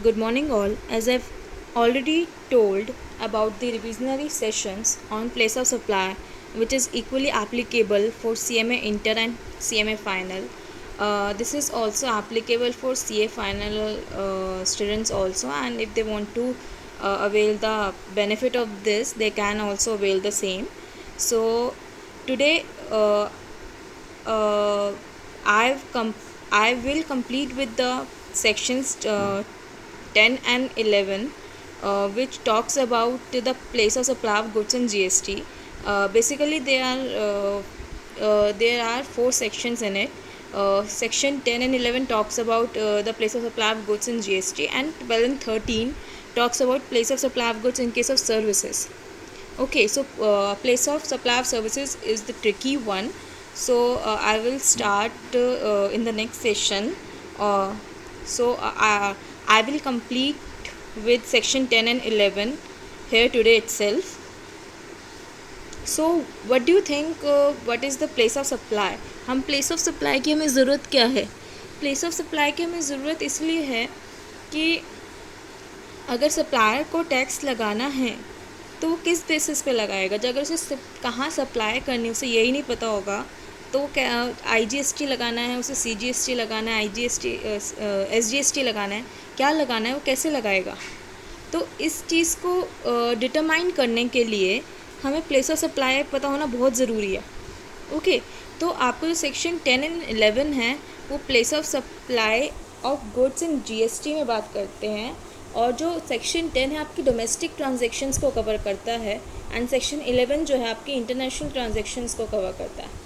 Good morning, all. As I've already told about the revisionary sessions on place of supply, which is equally applicable for CMA Inter and CMA Final. This is also applicable for CA Final students also, and if they want to avail the benefit of this, they can also avail the same. So today, uh, I will complete with the sections 10 and 11, which talks about the place of supply of goods and GST. Basically, there are four sections in it. Section 10 and 11 talks about the place of supply of goods and GST, and 12 and 13 talks about place of supply of goods in case of services. Okay, so place of supply of services is the tricky one. So I will start in the next session. So I will complete with section 10 and 11 here today itself. So what do you think, what is the place of supply? हम place of supply की हमें ज़रूरत क्या है? place of supply की हमें ज़रूरत इसलिए है कि अगर सप्लायर को टैक्स लगाना है तो वो किस बेसिस पे लगाएगा. जब अगर उसे कहाँ सप्लाई करनी उसे यही नहीं पता होगा तो क्या IGST लगाना है, उसे CGST लगाना है, IGST SGST लगाना है, क्या लगाना है, वो कैसे लगाएगा. तो इस चीज़ को डिटरमाइन करने के लिए हमें प्लेस ऑफ सप्लाई पता होना बहुत ज़रूरी है. ओके, तो आपको जो सेक्शन 10 एंड 11 है वो place of supply of goods in GST में बात करते हैं, और जो सेक्शन 10 है आपकी डोमेस्टिक ट्रांजैक्शंस को कवर करता है, एंड सेक्शन 11 जो है आपकी इंटरनेशनल ट्रांजैक्शंस को कवर करता है.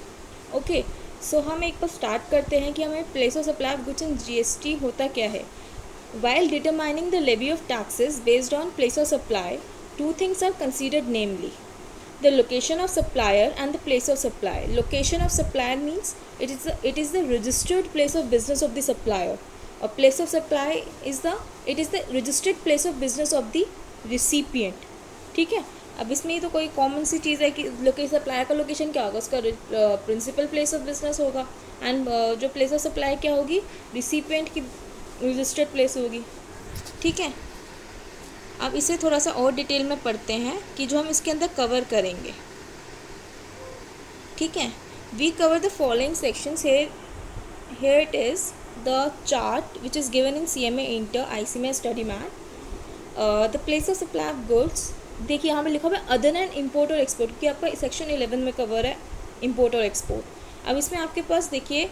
ओके, सो हम एक बार स्टार्ट करते हैं कि हमें place of supply of goods in GST होता क्या है. While determining the levy of taxes based on place of supply, two things are considered, namely the location of supplier and the place of supply. Location of supplier means it is the registered place of business of the supplier. A place of supply is the registered place of business of the recipient. ठीक है. अब इसमें ही तो कोई common सी चीज़ है कि location supplier का location क्या होगा, उसका प्रिंसिपल प्लेस ऑफ बिजनेस होगा, एंड जो प्लेस ऑफ सप्लाई क्या होगी, रिसिपिएंट की रजिस्टर्ड प्लेस होगी. ठीक है. अब इसे थोड़ा सा और डिटेल में पढ़ते हैं कि जो हम इसके अंदर कवर करेंगे. ठीक है. We cover the following sections. here it is the chart which is given in CMA Inter, ICMA Study Mat. The place of supply of goods, देखिए यहाँ पे लिखा हुआ है अदर एंड इम्पोर्ट और एक्सपोर्ट, क्योंकि आपका सेक्शन 11 में कवर है इम्पोर्ट और एक्सपोर्ट. अब इसमें आपके पास देखिए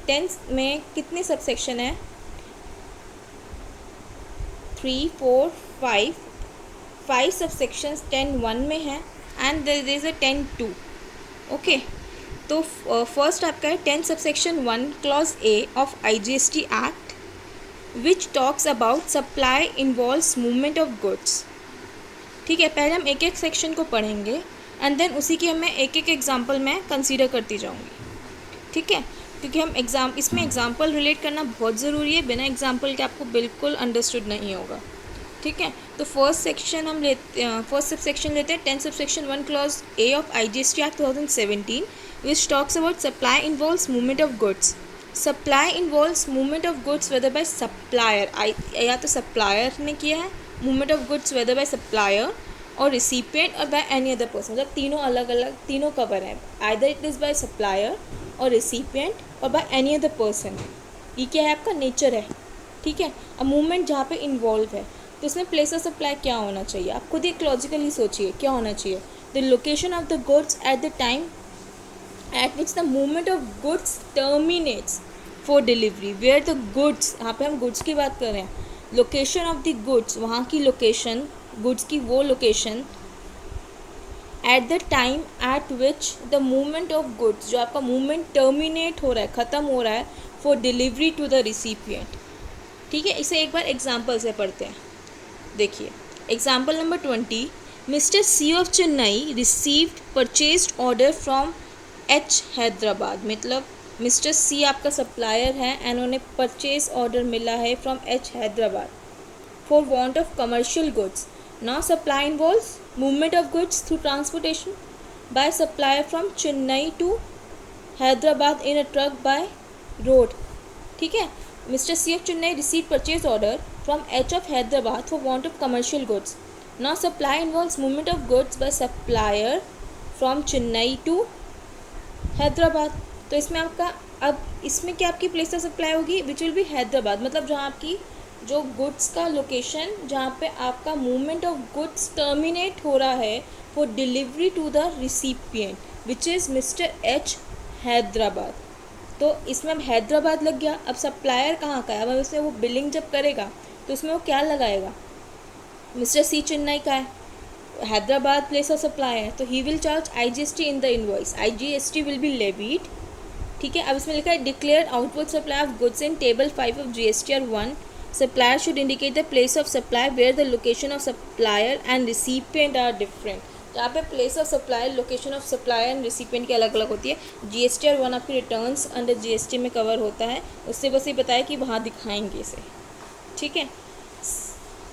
10 में कितने सब सेक्शन है, 3, 4, 5 सब सेक्शंस 10(1) में है, and there is a 10(2). Okay, तो फर्स्ट आपका है 10 subsection 1 clause A of IGST act, which talks about supply involves movement of goods. ठीक है. पहले हम एक एक सेक्शन को पढ़ेंगे, एंड देन उसी की मैं एक एक एग्जाम्पल मैं कंसीडर करती जाऊँगी. ठीक है, क्योंकि हम इसमें एग्जाम्पल रिलेट करना बहुत ज़रूरी है. बिना एग्जाम्पल के आपको बिल्कुल अंडरस्टूड नहीं होगा. ठीक है. तो फर्स्ट सब सेक्शन लेते हैं 10 subsection 1 clause A of IGST act 2017, which talks about supply involves movement of goods. Supply involves movement of goods whether by supplier, या तो सप्लायर ने किया है, movement of goods whether by supplier और recipient और by any other person. मतलब तीनों अलग अलग, तीनों कवर हैं. Either it is by supplier और रिसिपिएंट और बाय एनी अदर पर्सन. ये क्या है, आपका नेचर है. ठीक है. अब मूवमेंट जहाँ पे इन्वॉल्व है तो इसमें प्लेस ऑफ सप्लाई क्या होना चाहिए, आप खुद एक लॉजिकली सोचिए क्या होना चाहिए. The location of the goods at the time at which the movement of goods terminates for delivery, where the goods, यहाँ पे हम गुड्स की बात कर रहे हैं. लोकेशन ऑफ द गुड्स, वहाँ की लोकेशन, गुड्स की वो location, eight the time at which the movement of goods, जो आपका मूवमेंट टर्मिनेट हो रहा है, ख़त्म हो रहा है, for delivery to the recipient. ठीक है. इसे एक बार एग्जाम्पल से पढ़ते हैं. देखिए example number 20. Mister C of Chennai received purchased order from H Hyderabad. मतलब मिस्टर C आपका सप्लायर है, एंड उन्हें परचेज ऑर्डर मिला है from H Hyderabad for want of commercial goods. Now supply involves movement of goods through transportation by supplier from Chennai to Hyderabad in a truck by road. ठीक है. Mr. C of Chennai received purchase order from H of Hyderabad for want of commercial goods. Now supply involves movement of goods by supplier from Chennai to Hyderabad. तो इसमें आपका अब इसमें क्या आपकी place of supply होगी, विच विल बी हैदराबाद, मतलब जहाँ आपकी जो गुड्स का लोकेशन जहाँ पे आपका मूवमेंट ऑफ गुड्स टर्मिनेट हो रहा है for delivery to the recipient which is Mister H Hyderabad. तो इसमें अब हैदराबाद लग गया. अब सप्लायर कहाँ का है, अब उसमें वो बिलिंग जब करेगा तो उसमें वो क्या लगाएगा, मिस्टर सी चेन्नई का है, हैदराबाद प्लेस ऑफ सप्लाई है, तो he will charge IGST in the invoice. IGST will be levied. ठीक है. अब इसमें लिखा है declare output supply of goods in table 5 of GSTR 1. Supplier should indicate the place of supply where the location of supplier and recipient are different. जहाँ पे place of supply, location of supplier and recipient की अलग अलग होती है. GSTR 1 आपकी returns under GST में cover होता है, उससे बस ये बताया कि वहाँ दिखाएंगे इसे. ठीक है.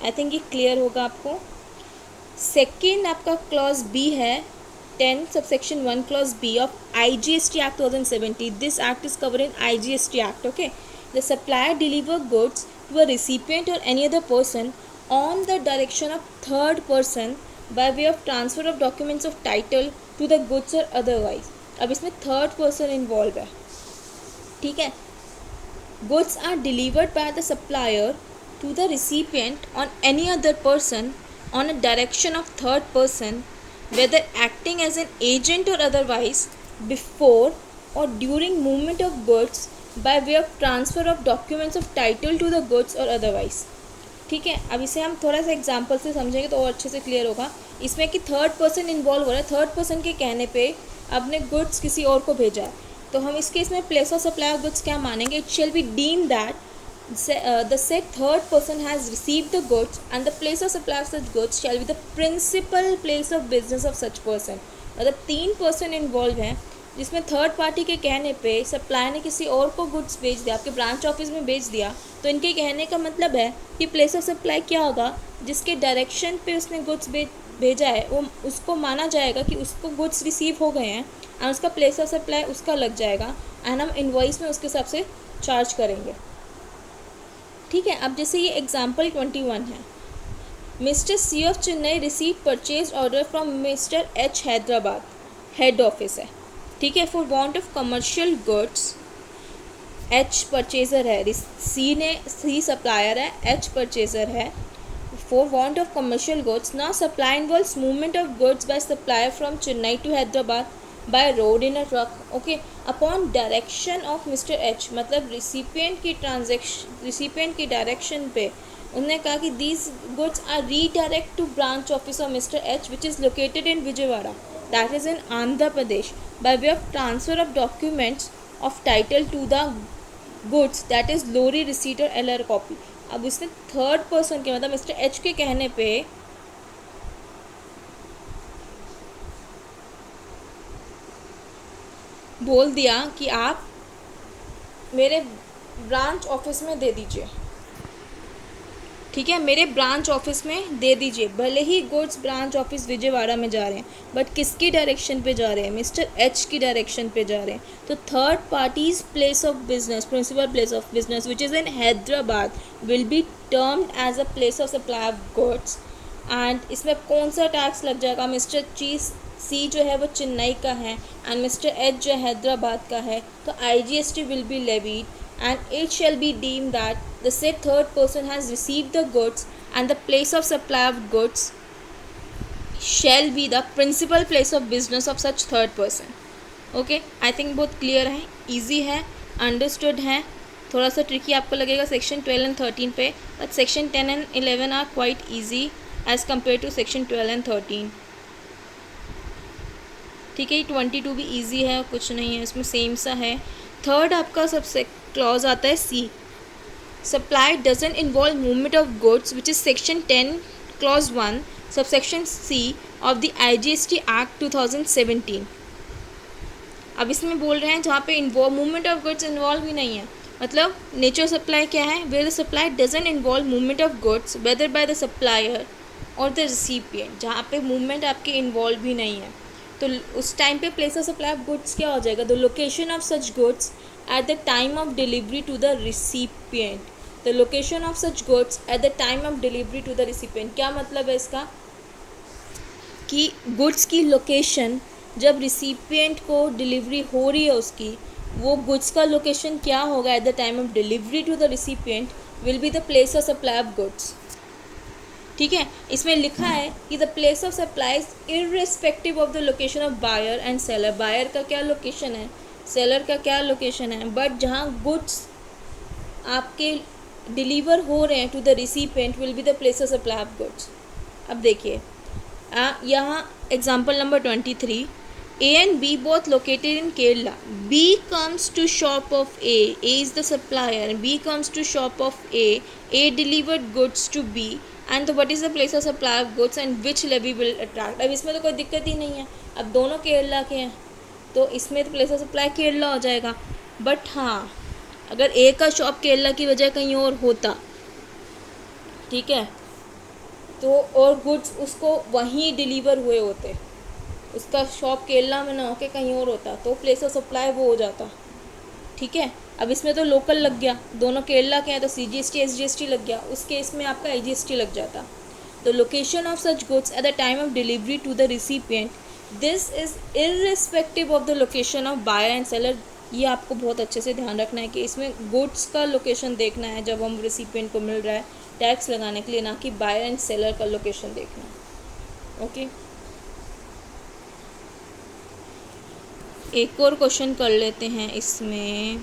आई थिंक ये क्लियर होगा आपको. सेकेंड आपका क्लॉज बी है 10 subsection 1 clause B of IGST Act 2070. This act is cover in IGST Act. Okay. The supplier deliver goods to a recipient और any other person on the direction of third person by way of transfer of documents of title to the goods or otherwise. अब इसमें third person involve है. ठीक है. goods are delivered by the supplier to the recipient on any other person on a direction of third person whether acting as an agent or otherwise before or during movement of goods by way of transfer of documents of title to the goods or otherwise. ठीक है. अब इसे हम थोड़ा सा example से समझेंगे तो और अच्छे से क्लियर होगा. इसमें कि थर्ड पर्सन इन्वॉल्व हो रहा है, थर्ड पर्सन के कहने पे आपने गुड्स किसी और को भेजा है, तो हम इसके इसमें place of supply of goods क्या मानेंगे, it shall be deem that the said third person has received the goods and the place of supply of such goods shall be the principal place of business of such person. मतलब 3 person involve हैं जिसमें third party के कहने पे supplier ने किसी और को गुड्स भेज दिया, आपके ब्रांच ऑफिस में भेज दिया, तो इनके कहने का मतलब है कि प्लेस ऑफ सप्लाई क्या होगा, जिसके डायरेक्शन पे उसने गुड्स भेजा है वो उसको माना जाएगा कि उसको गुड्स रिसीव हो गए हैं एंड उसका प्लेस ऑफ सप्लाई उसका लग जाएगा एंड हम इनवॉइस में उसके हिसाब से चार्ज करेंगे. ठीक है. अब जैसे ये एग्जाम्पल 21 है. Mister C of Chennai receive purchase order from Mister H Hyderabad, head office है. ठीक है. For want of commercial goods, H purchaser है, सी सप्लायर है, एच परचेज़र है. For want of commercial goods, now supply involves movement of goods by supplier from Chennai to Hyderabad by road in a truck. Okay. Upon direction of Mister H, मतलब recipient की direction पे उन्होंने कहा कि these goods are redirect to branch office of Mister H which is located in Vijayawada, that is in Andhra Pradesh, by way of transfer of documents of title to the goods, that is lorry receipt और LR copy. अब उसने third person के मतलब mister H के कहने पे बोल दिया कि आप मेरे ब्रांच ऑफिस में दे दीजिए. ठीक है. मेरे ब्रांच ऑफिस में दे दीजिए. भले ही गुड्स ब्रांच ऑफिस विजयवाड़ा में जा रहे हैं बट किसकी डायरेक्शन पे जा रहे हैं, मिस्टर एच की डायरेक्शन पे जा रहे हैं. तो third parties place of business, principal place of business which is in Hyderabad will be termed as a place of supply of goods. And इसमें कौन सा टैक्स लग जाएगा, मिस्टर सी जो है वो चेन्नई का है एंड मिस्टर एच जो हैदराबाद का है, तो IGST will be levied and it shall be deemed that the said third person has received the goods and the place of supply of goods shall be the principal place of business of such third person. Okay, I think बहुत clear है, easy है, understood है. थोड़ा सा tricky आपको लगेगा section 12 and 13 पे, but section 10 and 11 are quite easy as compared to section 12 and 13. ठीक है. 22 भी easy है, कुछ नहीं है इसमें, सेम सा है. थर्ड आपका सबसे क्लॉज आता है C. Supply doesn't involve movement of goods which is section 10 clause 1 subsection C of the IGST Act 2017. अब इसमें बोल रहे हैं जहाँ पे मूवमेंट ऑफ गुड्स इन्वॉल्व ही नहीं है, मतलब नेचर सप्लाई क्या है, where the supply doesn't involve movement of goods whether by the supplier और द रिसिपिएंट, जहाँ पे मूवमेंट आपके इन्वॉल्व ही नहीं है. तो उस टाइम पे place of supply of goods क्या हो जाएगा, the location of such goods at the time of delivery to the recipient. The location of such goods at the time of delivery to the recipient. क्या मतलब है इसका कि goods की location जब रिसिपिएंट को डिलीवरी हो रही है उसकी, वो गुड्स का लोकेशन क्या होगा at the time of delivery to the recipient will be the place of supply of goods. ठीक है, इसमें लिखा है कि the place of supply is irrespective of the location of buyer and seller. Buyer का क्या लोकेशन है, seller का क्या लोकेशन है, बट जहाँ गुड्स आपके डिलीवर हो रहे हैं to the recipient will be the place of supply of goods. अब देखिए यहाँ example number 23. A and B both located in Kerala. B comes to shop of A. A is the supplier and B comes to shop of A. A delivered goods to B. And what is the place of supply of goods and which levy will attract. अब इसमें तो कोई दिक्कत ही नहीं है, अब दोनों केरला के हैं तो इसमें तो प्लेस ऑफ सप्लाई केरला हो जाएगा. बट हाँ, अगर ए का शॉप केरला की बजाय कहीं और होता, ठीक है, तो और गुड्स उसको वहीं डिलीवर हुए होते, उसका शॉप केरला में ना होके कहीं और होता, तो प्लेस ऑफ सप्लाई वो हो जाता. ठीक है, अब इसमें तो लोकल लग गया, दोनों केरला के हैं तो CGST SGST लग गया, उस केस में आपका IGST लग जाता. The location of such goods at the time of delivery to the recipient, this is irrespective of the location of buyer and seller. ये आपको बहुत अच्छे से ध्यान रखना है कि इसमें गुड्स का लोकेशन देखना है जब हम रिसिपिएंट को मिल रहा है टैक्स लगाने के लिए, ना कि बायर एंड सेलर का लोकेशन देखना है. ओके, एक और क्वेश्चन कर लेते हैं इसमें.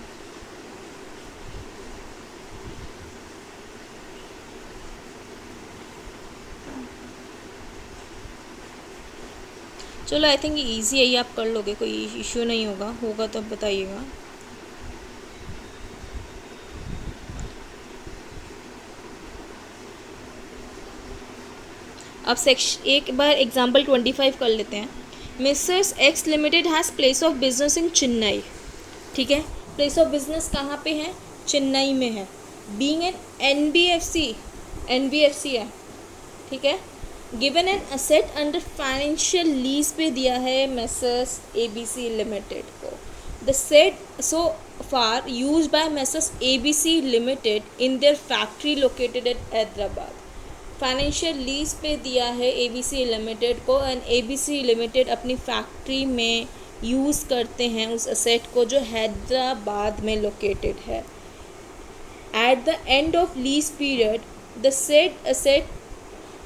चलो आई थिंक ये ईजी है, ये आप कर लोगे, कोई इश्यू नहीं होगा तो बताइएगा. अब एक बार एग्जाम्पल 25 कर लेते हैं. Mrs x limited has place of business in Chennai. ठीक है, प्लेस ऑफ बिजनेस कहाँ पे है, चेन्नई में है. बीइंग एन एनबीएफसी है. ठीक है, given an asset under financial lease पे दिया है मेसर्स ABC लिमिटेड को. The set so far use by messrs ABC limited in their factory located at Hyderabad. Financial lease पे दिया है ABC लिमिटेड को एंड ABC लिमिटेड अपनी फैक्ट्री में यूज़ करते हैं उस असेट को जो हैदराबाद में लोकेटेड है. At the end of lease period the set asset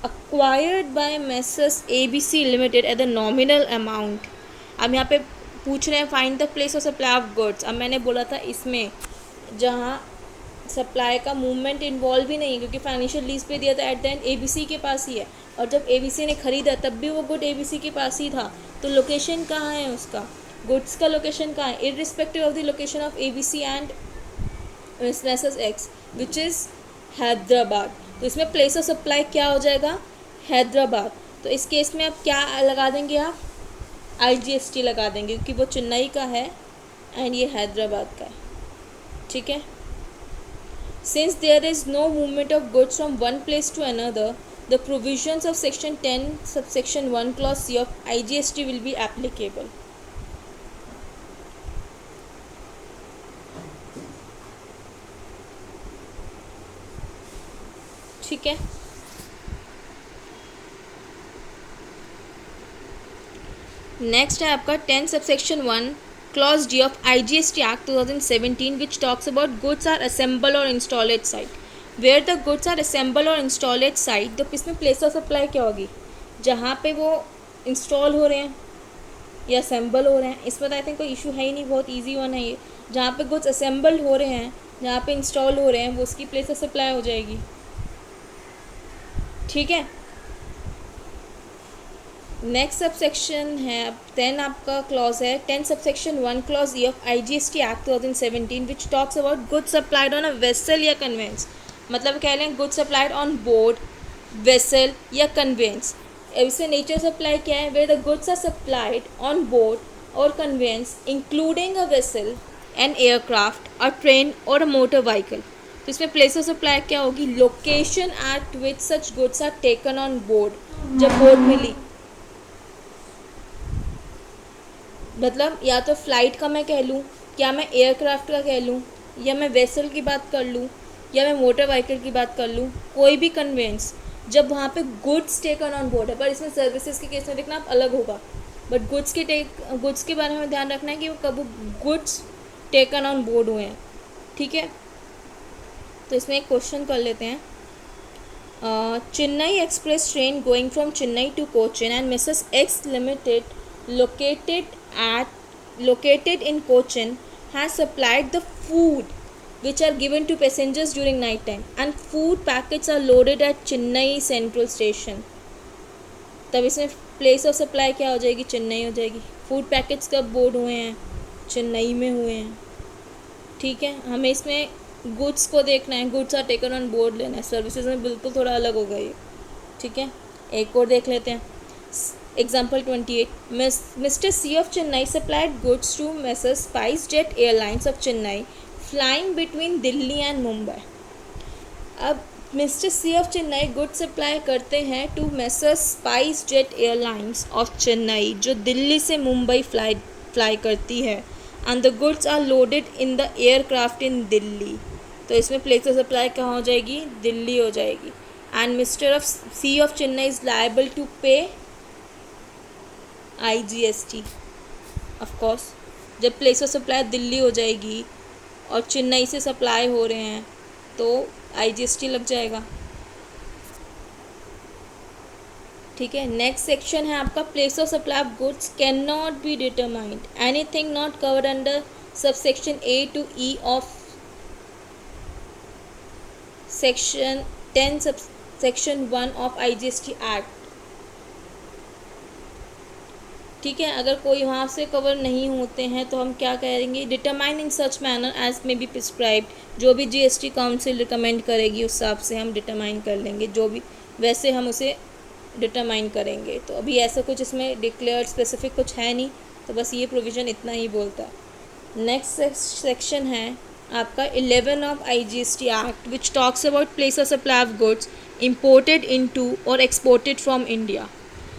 acquired by Messrs ABC Limited at the nominal amount. अब यहाँ पे पूछ रहे हैं find the place of supply of goods. अब मैंने बोला था इसमें जहाँ सप्लाई का मूवमेंट इन्वॉल्व ही नहीं है क्योंकि फाइनेंशियल लीज पे दिया था, एट द एंड ABC के पास ही है, और जब ABC ने ख़रीदा तब भी वो गुड ABC के पास ही था. तो लोकेशन कहाँ है उसका, गुड्स का लोकेशन कहाँ है, irrespective of the location of ABC and Messrs X which is Hyderabad. तो इसमें प्लेस ऑफ सप्लाई क्या हो जाएगा, हैदराबाद. तो इस केस में आप क्या लगा देंगे, आप IGST लगा देंगे क्योंकि वो चेन्नई का है एंड ये हैदराबाद का है. ठीक है, since there is no movement of goods from one place to another, the provisions of section 10 subsection 1 clause C of IGST will be applicable. ठीक है, नेक्स्ट है आपका 10 subsection 1 clause D of IGST act 2017 which talks about goods are assemble और install at site. Where the goods are assemble और install at site, तो इसमें place of supply क्या होगी, जहाँ पे वो इंस्टॉल हो रहे हैं या असेंबल हो रहे हैं. इसमें तो आई थिंक कोई इशू है ही नहीं, बहुत ईजी वन है ये. जहाँ पे गुड्स असेंबल हो रहे हैं, जहाँ पे इंस्टॉल हो रहे हैं, वो उसकी प्लेस ऑफ सप्लाई हो जाएगी. ठीक है, नेक्स्ट सबसेक्शन है 10 आपका क्लॉज है 10 subsection 1 clause E of IGST act 2017 which talks about goods supplied on a vessel या कन्वेंस. मतलब कह रहे हैं goods supplied on board, vessel या कन्वेंस. इससे नेचर सप्लाई क्या है, where the goods are supplied on board और conveyance including a vessel, an aircraft, a train और अ मोटर व्हीकल. तो इसमें प्लेस ऑफ सप्लाई क्या होगी, location at which such goods are taken on board. जब board मिली, मतलब या तो फ्लाइट का मैं कह लूँ क्या मैं एयरक्राफ्ट का कह लूँ, या मैं वेसल की बात कर लूँ, या मैं मोटर व्हीकल की बात कर लूँ, कोई भी कन्वेंस जब वहाँ पे गुड्स टेकन ऑन बोर्ड है, पर इसमें सर्विसेज के केस में देखना आप अलग होगा, बट गुड्स के बारे में ध्यान रखना है कि वो कब गुड्स टेकन ऑन बोर्ड हुए हैं, ठीक है। तो इसमें एक क्वेश्चन कर लेते हैं। Chennai Express train going from Chennai to Cochin and Mrs. X Limited located in Cochin has supplied the food which are given to passengers during night time, and food packets are loaded at Chennai Central Station. तब इसमें place of supply क्या हो जाएगी, चेन्नई हो जाएगी। Food packets कब board हुए हैं, चेन्नई में हुए हैं, ठीक है। हमें इसमें गुड्स को देखना है, goods are taken on board लेना है, सर्विसेज में बिल्कुल थोड़ा अलग होगा ये, ठीक है। एक और देख लेते हैं। Example 28, mister C of Chennai supplied goods to messrs SpiceJet Airlines of Chennai flying between Delhi and Mumbai. अब mister C of Chennai goods supply करते हैं to messrs SpiceJet Airlines of Chennai, जो दिल्ली से मुंबई फ्लाई करती है, and the goods are loaded in the aircraft in Delhi. तो इसमें place of supply कहाँ हो जाएगी, दिल्ली हो जाएगी। And mister of C of Chennai is liable to pay IGST। Of course जब प्लेस ऑफ सप्लाई दिल्ली हो जाएगी और चेन्नई से सप्लाई हो रहे हैं तो IGST लग जाएगा, ठीक है। नेक्स्ट सेक्शन है आपका place of supply of goods can not be determined, anything not covered under subsection A to E of section 10 subsection 1 of IGST act, ठीक है। अगर कोई वहाँ से कवर नहीं होते हैं तो हम क्या करेंगे, determine in such manner as may be prescribed. जो भी GST काउंसिल रिकमेंड करेगी उस हिसाब से हम डिटरमाइन कर लेंगे, जो भी वैसे हम उसे डिटरमाइन करेंगे। तो अभी ऐसा कुछ इसमें डिक्लेयर्ड स्पेसिफिक कुछ है नहीं, तो बस ये प्रोविज़न इतना ही बोलता है। नेक्स्ट सेक्शन है आपका 11 of IGST act which talks about place of supply of goods imported into और एक्सपोर्टेड फ्रॉम इंडिया।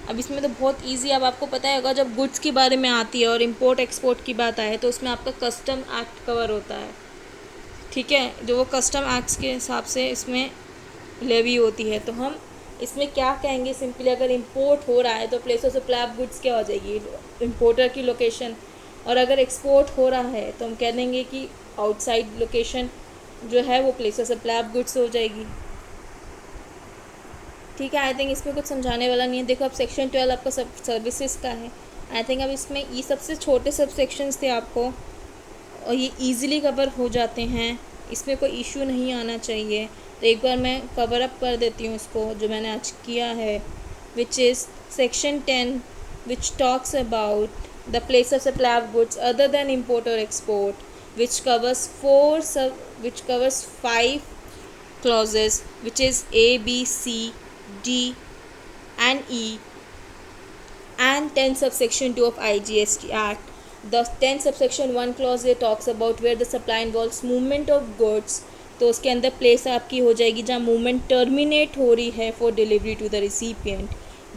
अब इसमें तो बहुत इजी, अब आपको पता है होगा जब गुड्स के बारे में आती है और इंपोर्ट एक्सपोर्ट की बात आए तो उसमें आपका कस्टम एक्ट कवर होता है, ठीक है, जो वो कस्टम एक्ट्स के हिसाब से इसमें लेवी होती है। तो हम इसमें क्या कहेंगे, सिंपली अगर इंपोर्ट हो रहा है तो place of supply of goods क्या हो जाएगी, इंपोर्टर की लोकेशन, और अगर एक्सपोर्ट हो रहा है तो हम कह देंगे कि आउटसाइड लोकेशन जो है वो place of supply of goods हो जाएगी, ठीक है। आई थिंक इसमें कुछ समझाने वाला नहीं है। देखो अब सेक्शन 12 आपका सब सर्विसेज का है। आई थिंक अब इसमें ये सबसे छोटे सब सेक्शंस थे आपको, और ये इजीली कवर हो जाते हैं, इसमें कोई इशू नहीं आना चाहिए। तो एक बार मैं कवर अप कर देती हूँ इसको, जो मैंने आज किया है, विच is section 10 which talks about the place of supply of goods other than import और export, which covers 5 clauses, which is A, B, C, D and E, and 10 subsection 2 of IGST Act. The 10 subsection 1 clause here talks about where the supply involves movement of goods, तो उसके अंदर place आपकी हो जाएगी जहाँ movement terminate हो रही है for delivery to the recipient,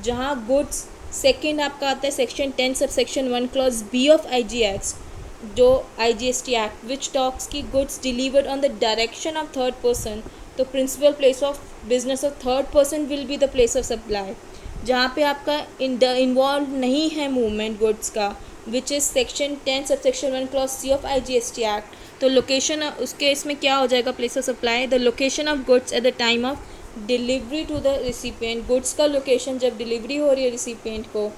जहाँ गुड्स। सेकेंड आपका आता है section 10 subsection 1 clause B of IGX, जो IGST एक्ट विच टॉक्स की goods delivered on the direction of third person, तो principal place of business of third person will be the place of supply, जहाँ पे आपका involve नहीं है movement goods का, which is section 10 subsection 1 clause C of IGST act. तो location उसके इसमें क्या हो जाएगा, place of supply the location of goods at the time of delivery to the recipient, goods का लोकेशन जब डिलीवरी हो रही है रिसिपिएंट को।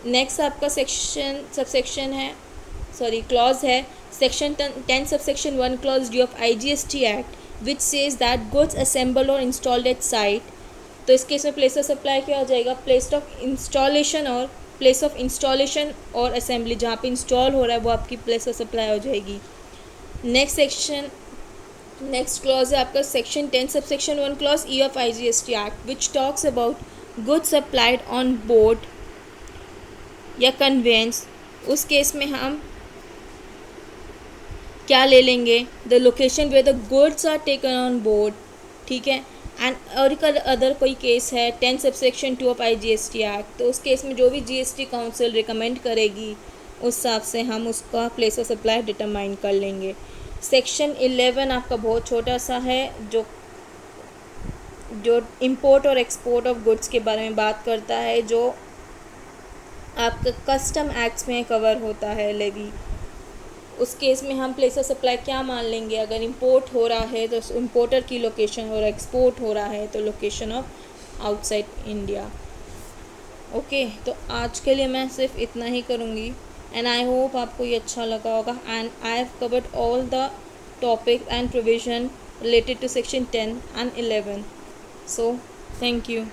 नेक्स्ट आपका सबसेक्शन है क्लॉज है section 10 subsection 1 clause D of IGST act which says that goods assemble और इंस्टॉल्ड एट साइट, तो इस केस में प्लेस ऑफ सप्लाई क्या हो जाएगा, प्लेस ऑफ इंस्टॉलेशन और असेंबली, जहाँ पे इंस्टॉल हो रहा है वो आपकी प्लेस ऑफ सप्लाई हो जाएगी। नेक्स्ट क्लॉज है आपका section 10 subsection 1 clause E of IGST act which talks about goods supplied on board या कन्वेंस। उस केस में हम क्या ले लेंगे, the location where the goods are taken on board, ठीक है। एंड और अदर कोई केस है 10 सबसेक्शन 2 ऑफ IGST एक्ट, तो उस केस में जो भी GST काउंसिल रिकमेंड करेगी उस हिसाब से हम उसका प्लेस ऑफ सप्लाई डिटरमाइन कर लेंगे। सेक्शन 11 आपका बहुत छोटा सा है, जो इंपोर्ट और एक्सपोर्ट ऑफ गुड्स के बारे में बात करता है, जो आपका कस्टम एक्ट्स में कवर होता है लेवी। उस केस में हम प्लेस ऑफ सप्लाई क्या मान लेंगे, अगर इंपोर्ट हो रहा है तो इंपोर्टर की लोकेशन, और एक्सपोर्ट हो रहा है तो location of outside India. Okay, तो आज के लिए मैं सिर्फ इतना ही करूँगी, एंड आई होप आपको ये अच्छा लगा होगा। And I have covered all the topic and provision related to section 10 and 11. So thank you.